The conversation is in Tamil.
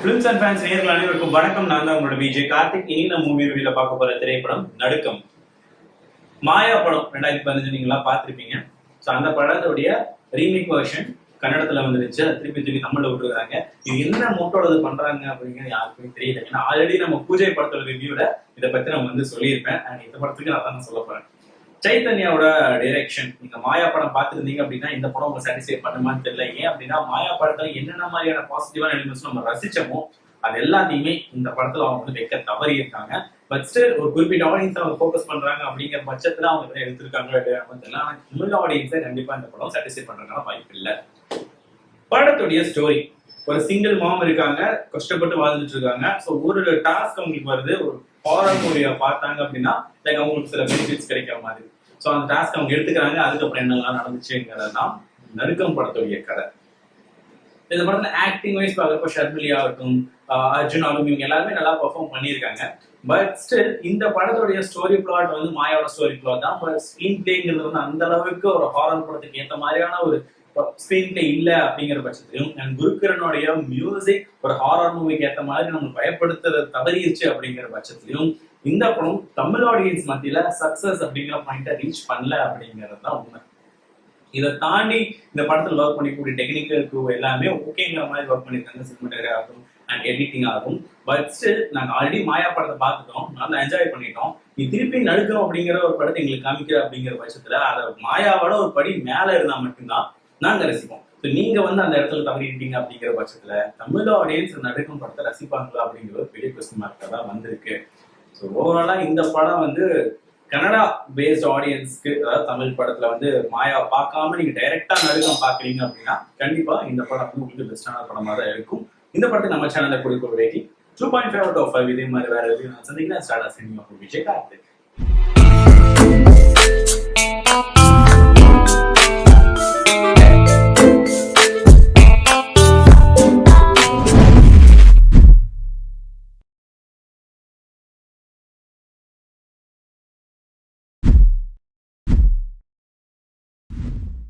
ஃபிலிம்ஸ் அண்ட் ஃபேன்ஸ் நேயர்கள் அனைவருக்கும் வணக்கம். நான் தான் உங்களோட விஜய் கார்த்திக். இனி நம்ம மூவி ரிவ்யூல பார்க்க போற திரைப்படம் நடுக்கம். மாயா படம் 2015 நீங்களா பார்த்திருப்பீங்க. ஸோ அந்த படத்துடைய ரீமேக் வெர்ஷன் கன்னடத்துல வந்துருச்சு. திருப்பி தமிழ்ல விட்டுருக்காங்க. இது என்ன மோட்டோட பண்றாங்க அப்படிங்கிறது யாருக்குமே தெரியல. ஏன்னா ஆல்ரெடி நம்ம பூஜை படத்தோட ரிவ்யூல இதை பத்தி நம்ம வந்து சொல்லியிருப்பேன். அண்ட் இந்த படத்துக்கு அதான் சொல்ல போறேன். சைத்தன்யாவோட டைரக்ஷன். நீங்க மாயா படம் பார்த்துருந்தீங்க அப்படின்னா இந்த படம் உங்க சாட்டிஸ்ஃபை பண்ணுமான்னு தெரியல. ஏன் அப்படின்னா மாயா படத்துல என்னென்ன மாதிரியான பாசிட்டிவான எலிமெண்ட்ஸ் நம்ம ரசிச்சோமோ அது எல்லாத்தையுமே இந்த படத்துல அவங்க வந்து வைக்க தவறி இருக்காங்க. பட் ஸ்டில் ஒரு குறிப்பிட்ட ஆடியன்ஸ் அவங்க ஃபோக்கஸ் பண்றாங்க அப்படிங்கிற பட்சத்துல அவங்க எடுத்திருக்காங்க தெரியல. ஆனா தமிழ் ஆடியன்ஸை கண்டிப்பா இந்த படம் சாட்டிஸ்ஃபை பண்றதுக்கான வாய்ப்பு இல்லை. படத்துடைய ஸ்டோரி, ஒரு சிங்கிள் மாம் இருக்காங்க, கஷ்டப்பட்டு வாழ்ந்துட்டு இருக்காங்க. ஸோ ஒரு டாஸ்க் அவங்களுக்கு வருது. ஒரு ஹாரர் மூவியை பார்த்தாங்க அப்படின்னா லைக் அவங்களுக்கு சில பெனிஃபிட்ஸ் கிடைக்கிற மாதிரி. ஸோ அந்த டாஸ்க் அவங்க எடுத்துக்கிறாங்க. அதுக்கப்புறம் என்னெல்லாம் நடந்துச்சுங்கிறதான் நடுக்கம் படத்துடைய கதை. இந்த படத்துல ஆக்டிங் வைஸ் பார்க்குறப்ப ஷர்மிலி ஆகட்டும், அர்ஜுன் ஆகும், இவங்க எல்லாருமே நல்லா பெர்ஃபார்ம் பண்ணியிருக்காங்க. பட் ஸ்டில் இந்த படத்துடைய ஸ்டோரி பிளாட் வந்து மாயாவோட ஸ்டோரி பிளாட் தான். பட் ஸ்கிரீன் பிளேங்கிறது வந்து அந்த அளவுக்கு ஒரு ஹாரர் படத்துக்கு ஏற்ற மாதிரியான ஒரு ஸ்கிரீன் பிளே இல்ல அப்படிங்கிற பட்சத்திலையும் அண்ட் குருக்கிரனுடைய மியூசிக் ஒரு ஹாரர் மூவிக்கு ஏற்ற மாதிரி நம்ம பயப்படுத்துறது தவறிடுச்சு அப்படிங்கிற பட்சத்திலையும் இந்த படம் தமிழ் ஆடியன்ஸ் மத்தியில சக்சஸ் அப்படிங்கிற பாயிண்ட ரீச் பண்ணல அப்படிங்கிறது தான் உண்மை. இதை தாண்டி இந்த படத்துல ஒர்க் பண்ணிக்கூடிய டெக்னிக்கல் எல்லாமே ஓகேங்கிற மாதிரி ஒர்க் பண்ணிருக்காங்க. சினிமாட்டோகிராஃபி ஆகும் அண்ட் எடிட்டிங் ஆகும். பட் ஸ்டில் நாங்க ஆல்ரெடி மாயா படத்தை பார்த்துட்டோம், நல்லா என்ஜாய் பண்ணிட்டோம். நீ திருப்பி நடுக்கம் அப்படிங்கிற ஒரு படத்தை எங்களுக்கு காமிக்கிற அப்படிங்கிற பட்சத்துல அதை மாயாவோட ஒரு படி மேல இருந்தா மட்டும்தான் நாங்க ரசிப்போம். நீங்க வந்து அந்த இடத்துல தவறிட்டீங்க அப்படிங்கிற பட்சத்துல தமிழ் ஆடியன்ஸ் நடுக்கம் படத்தை ரசிப்பாங்களா அப்படிங்கிற ஒரு பெரிய கொஸ்டின் மார்க் தான் வந்திருக்கு. ஸோ ஓவராலா இந்த படம் வந்து கனடா பேஸ்ட் ஆடியன்ஸ்க்கு, அதாவது தமிழ் படத்துல வந்து மாயா பார்க்காம நீங்க டைரக்டா நடுக்கம் பாக்குறீங்க அப்படின்னா கண்டிப்பா இந்த படம் வந்து உங்களுக்கு பெஸ்டான படமா தான் இருக்கும். இந்த படத்தை நம்ம சேனல்ல கொடுக்க ரேட்டிங் 2.5 out of 5. இதே மாதிரி வேற எதுவும் நான் சந்திக்கிறேன். ஸ்டார்டா சினிமா விஜய் கார்த்திக்.